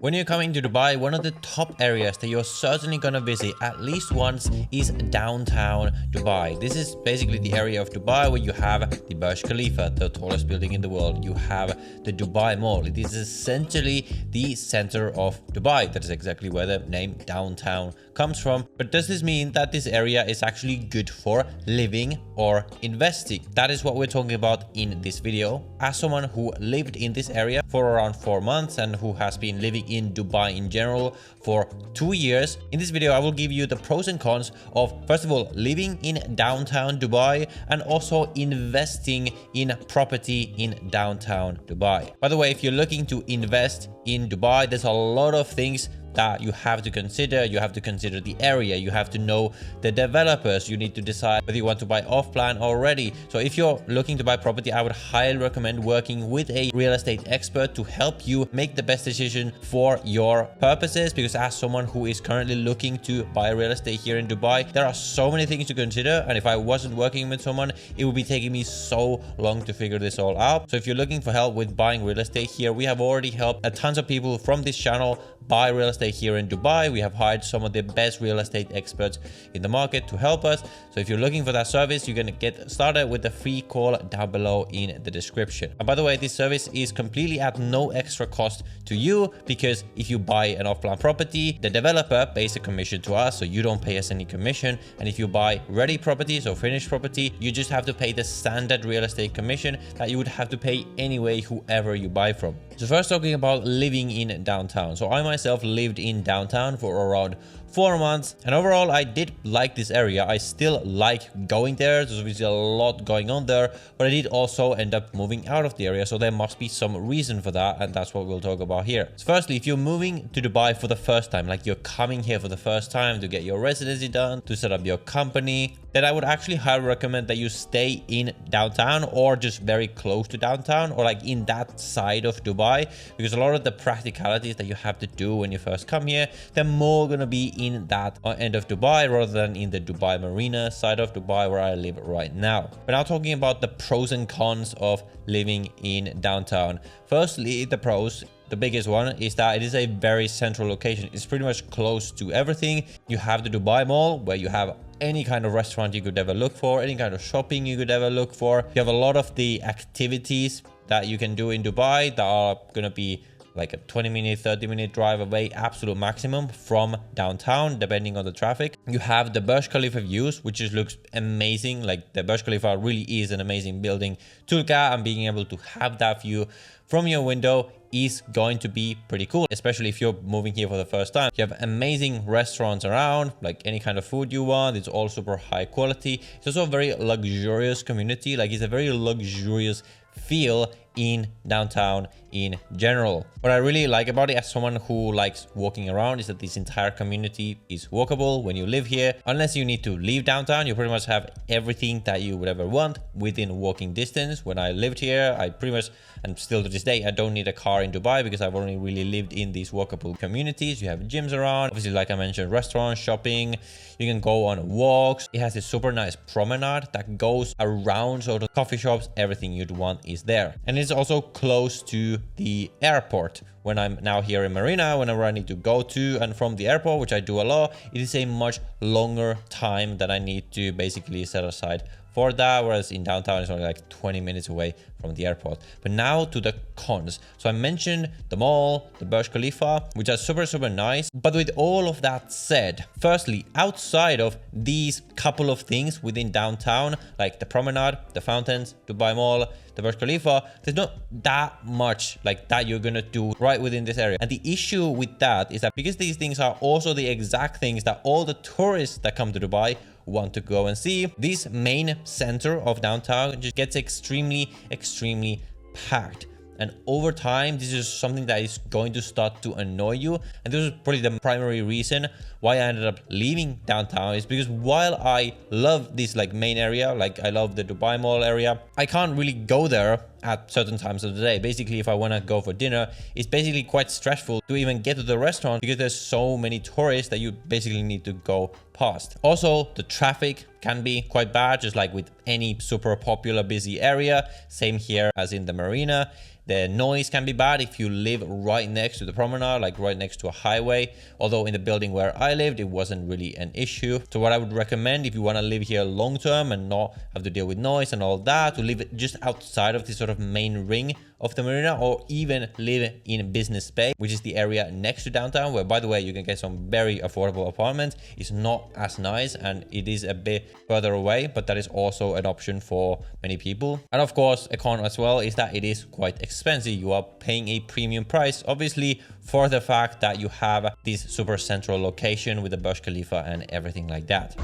When you're coming to Dubai, one of the top areas that you're certainly gonna visit at least once is downtown Dubai. This is basically the area of Dubai where you have the Burj Khalifa, the tallest building in the world. You have the Dubai Mall. It is essentially the center of Dubai. That is exactly where the name downtown comes from. But does this mean that this area is actually good for living or investing? That is what we're talking about in this video. As someone who lived in this area for around 4 months and who has been living in Dubai in general for 2 years, in this video I will give you the pros and cons of, first of all, living in downtown Dubai and also investing in property in downtown Dubai. By the way, if you're looking to invest in Dubai, there's a lot of things that you have to consider. You have to consider the area, you have to know the developers, you need to decide whether you want to buy off plan already. So if you're looking to buy property, I would highly recommend working with a real estate expert to help you make the best decision for your purposes, because as someone who is currently looking to buy real estate here in Dubai, there are so many things to consider, and if I wasn't working with someone, it would be taking me so long to figure this all out. So if you're looking for help with buying real estate here, we have already helped a tons of people from this channel buy real estate here in Dubai. We have hired some of the best real estate experts in the market to help us. So if you're looking for that service, you're going to get started with the free call down below in the description. And by the way, this service is completely at no extra cost to you, because if you buy an off-plan property, the developer pays a commission to us, so you don't pay us any commission. And if you buy ready properties or finished property, you just have to pay the standard real estate commission that you would have to pay anyway, whoever you buy from. So first, talking about living in downtown. So I myself lived in downtown for around 4 months, and overall I did like this area. I still like going there. There's obviously a lot going on there, but I did also end up moving out of the area, so there must be some reason for that, and that's what we'll talk about here. So firstly, if you're moving to Dubai for the first time, like you're coming here for the first time to get your residency done, to set up your company, then I would actually highly recommend that you stay in downtown, or just very close to downtown, or like in that side of Dubai, because a lot of the practicalities that you have to do when you first come here, they're more gonna be in that end of Dubai rather than in the Dubai Marina side of Dubai where I live right now. But now talking about the pros and cons of living in downtown. Firstly, the pros. The biggest one is that it is a very central location. It's pretty much close to everything. You have the Dubai Mall, where you have any kind of restaurant you could ever look for, any kind of shopping you could ever look for. You have a lot of the activities that you can do in Dubai that are gonna be like a 20-minute, 30-minute drive away, absolute maximum from downtown, depending on the traffic. You have the Burj Khalifa views, which just looks amazing. Like the Burj Khalifa really is an amazing building to look at, and being able to have that view from your window is going to be pretty cool, especially if you're moving here for the first time. You have amazing restaurants around, like any kind of food you want. It's all super high quality. It's also a very luxurious community. Like it's a very luxurious feel in downtown in general. What I really like about it as someone who likes walking around is that this entire community is walkable when you live here. Unless you need to leave downtown, you pretty much have everything that you would ever want within walking distance. When I lived here, I pretty much, and still to this day, I don't need a car in Dubai because I've only really lived in these walkable communities. You have gyms around, obviously, like I mentioned, restaurants, shopping. You can go on walks. It has this super nice promenade that goes around, so the coffee shops, everything you'd want is there. And it's also close to the airport. When I'm now here in Marina, whenever I need to go to and from the airport, which I do a lot, it is a much longer time that I need to basically set aside for that, whereas in downtown it's only like 20 minutes away from the airport. But now to the cons. So I mentioned the mall, the Burj Khalifa, which are super nice. But with all of that said, firstly, outside of these couple of things within downtown, like the promenade, the fountains, Dubai Mall, the Burj Khalifa, there's not that much like that you're gonna do right within this area. And the issue with that is that because these things are also the exact things that all the tourists that come to Dubai want to go and see, this main center of downtown just gets extremely packed. And over time, this is something that is going to start to annoy you. And this is probably the primary reason why I ended up leaving downtown, is because while I love this like main area, like I love the Dubai Mall area, I can't really go there at certain times of the day. Basically, if I want to go for dinner, it's basically quite stressful to even get to the restaurant because there's so many tourists that you basically need to go past. Also, the traffic can be quite bad, just like with any super popular busy area. Same here as in the marina. The noise can be bad if you live right next to the promenade, like right next to a highway. Although in the building where I lived, it wasn't really an issue. So what I would recommend if you want to live here long term and not have to deal with noise and all that, to live just outside of this sort of main ring of the marina, or even live in Business Bay, which is the area next to downtown, where, by the way, you can get some very affordable apartments. It's not as nice and it is a bit further away, but that is also an option for many people. And of course, a con as well is that it is quite expensive. You are paying a premium price, obviously, for the fact that you have this super central location with the Burj Khalifa and everything like that.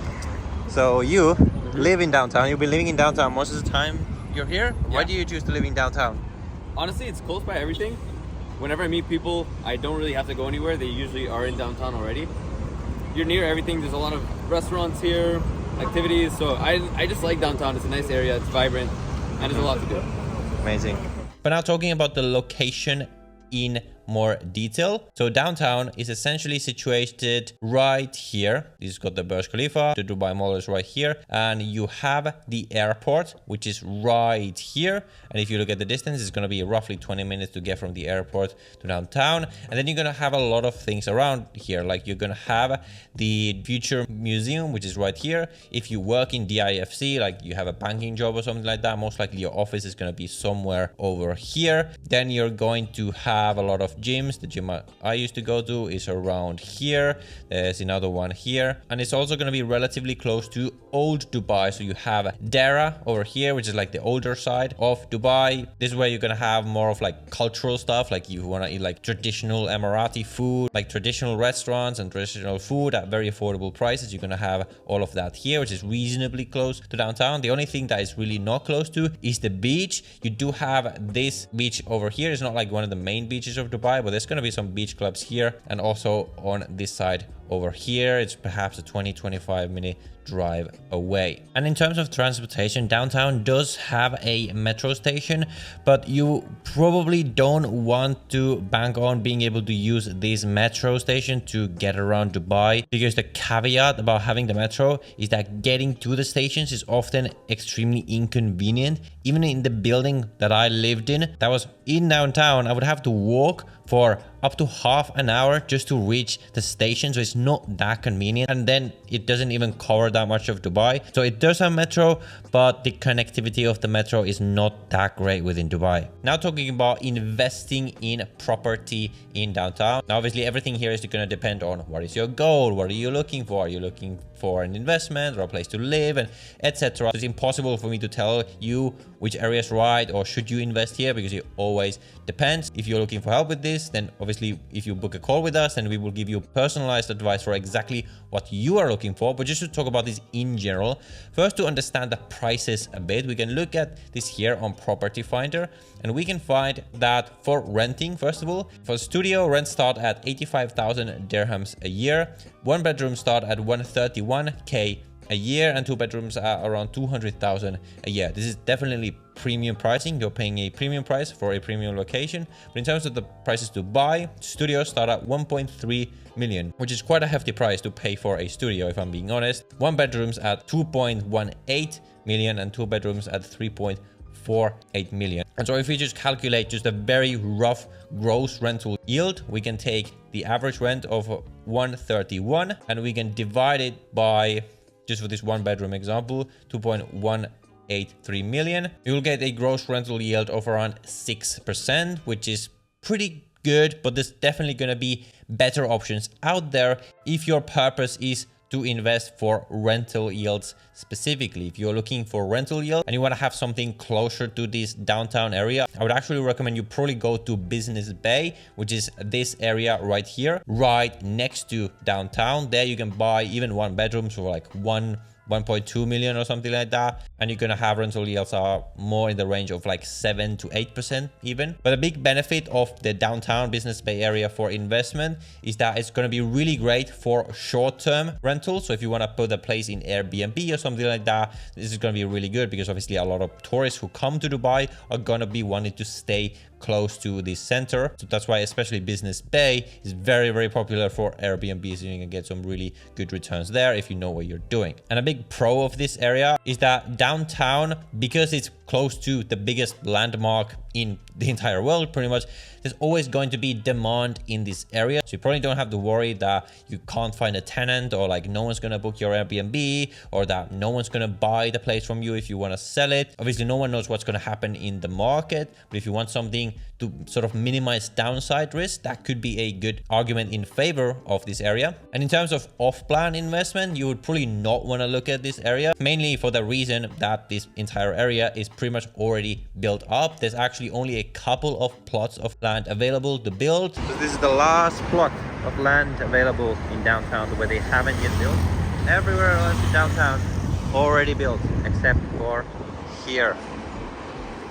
So you live in downtown. You've been living in downtown most of the time you're here. Yeah. Why do you choose to live in downtown? Honestly, it's close by everything. Whenever I meet people, I don't really have to go anywhere. They usually are in downtown already. You're near everything. There's a lot of restaurants here, activities. So I just like downtown. It's a nice area. It's vibrant, and there's a lot to do. Amazing. But now talking about the location in more detail. So downtown is essentially situated right here. This has got the Burj Khalifa, the Dubai Mall is right here, and you have the airport, which is right here. And if you look at the distance, it's going to be roughly 20 minutes to get from the airport to downtown. And then you're going to have a lot of things around here. Like you're going to have the Future Museum, which is right here. If you work in DIFC, like you have a banking job or something like that, most likely your office is going to be somewhere over here. Then you're going to have a lot of gyms. The gym I used to go to is around here. There's another one here, and it's also going to be relatively close to old Dubai. So you have Dara over here, which is like the older side of Dubai. This is where you're going to have more of like cultural stuff, like you want to eat like traditional Emirati food, like traditional restaurants and traditional food at very affordable prices. You're going to have all of that here, which is reasonably close to downtown. The only thing that is really not close to is the beach. You do have this beach over here. It's not like one of the main beaches of Dubai, but there's going to be some beach clubs here, and also on this side over here it's perhaps a 20-25 minute drive away. And in terms of transportation, downtown does have a metro station, but you probably don't want to bank on being able to use this metro station to get around Dubai, because the caveat about having the metro is that getting to the stations is often extremely inconvenient. Even in the building that I lived in, that was in downtown, I would have to walk for up to half an hour just to reach the station. So it's not that convenient, and then it doesn't even cover that much of Dubai. So it does have metro, but the connectivity of the metro is not that great within Dubai. Now talking about investing in property in downtown. Now obviously everything here is going to depend on what is your goal, what are you looking for? Are you looking for an investment or a place to live, and etc. It's impossible for me to tell you which area is right or should you invest here, because it always depends. If you're looking for help with this, then obviously if you book a call with us, then we will give you personalized advice for exactly what you are looking for. But just to talk about this in general, first to understand the prices a bit, we can look at this here on Property Finder, and we can find that for renting, first of all, for studio, rents start at 85,000 dirhams a year. One bedroom start at 131k a year, and two bedrooms are around 200,000 a year. This is definitely premium pricing. You're paying a premium price for a premium location. But in terms of the prices to buy, studios start at 1.3 million, which is quite a hefty price to pay for a studio, if I'm being honest. One bedrooms at 2.18 million and two bedrooms at 3.48 million. And so if we just calculate just a very rough gross rental yield, we can take the average rent of 131 and we can divide it by, just for this one bedroom example, 2.183 million. You will get a gross rental yield of around 6%, which is pretty good, but there's definitely going to be better options out there if your purpose is to invest for rental yields specifically. If you're looking for rental yield and you want to have something closer to this downtown area, I would actually recommend you probably go to Business Bay, which is this area right here, right next to downtown. There you can buy even one bedrooms for like 1.2 million or something like that. and you're gonna have rental yields are more in the range of like 7 to 8% even. But a big benefit of the downtown Business Bay area for investment is that it's gonna be really great for short-term rentals. So if you wanna put a place in Airbnb or something like that, this is gonna be really good because obviously a lot of tourists who come to Dubai are gonna be wanting to stay close to the center. So that's why especially Business Bay is very, very popular for Airbnbs. You can get some really good returns there if you know what you're doing. And a big pro of this area is that downtown, because it's close to the biggest landmark in the entire world, pretty much, there's always going to be demand in this area. So you probably don't have to worry that you can't find a tenant, or like no one's going to book your Airbnb, or that no one's going to buy the place from you if you want to sell it. Obviously, no one knows what's going to happen in the market, but if you want something to sort of minimize downside risk, that could be a good argument in favor of this area. And in terms of off-plan investment, you would probably not want to look at this area, mainly for the reason that this entire area is pretty much already built up. There's actually only a couple of plots of land available to build. So this is the last plot of land available in downtown where they haven't yet built. Everywhere else in downtown already built except for here.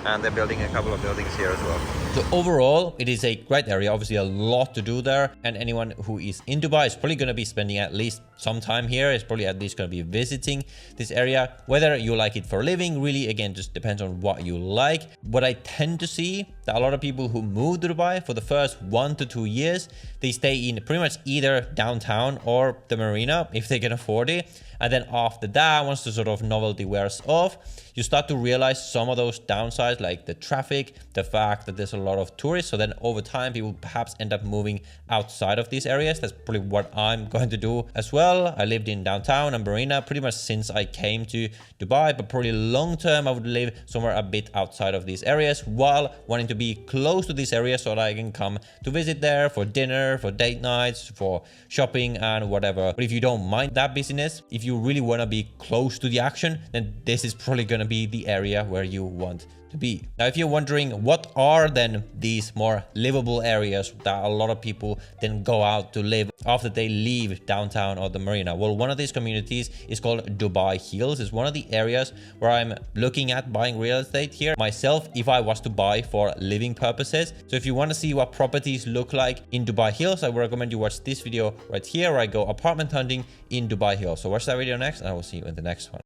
And they're building a couple of buildings here as well. So overall, it is a great area. Obviously, a lot to do there. And anyone who is in Dubai is probably going to be spending at least some time here. Is probably at least going to be visiting this area. Whether you like it for living, really, again, just depends on what you like. What I tend to see that a lot of people who move to Dubai for the first 1 to 2 years, they stay in pretty much either downtown or the marina if they can afford it. And then after that, once the sort of novelty wears off, you start to realize some of those downsides, like the traffic, the fact that there's a lot of tourists. So then over time, people perhaps end up moving outside of these areas. That's probably what I'm going to do as well. I lived in downtown and marina pretty much since I came to Dubai, but probably long term, I would live somewhere a bit outside of these areas while wanting to be close to these areas so that I can come to visit there for dinner, for date nights, for shopping and whatever. But if you don't mind that busyness, if you really want to be close to the action, then this is probably going to be the area where you want to be. Now, if you're wondering what are then these more livable areas that a lot of people then go out to live after they leave downtown or the marina, well, one of these communities is called Dubai Hills. It's one of the areas where I'm looking at buying real estate here myself if I was to buy for living purposes. So if you want to see what properties look like in Dubai Hills, I would recommend you watch this video right here where I go apartment hunting in Dubai Hills. So watch that video next and I will see you in the next one.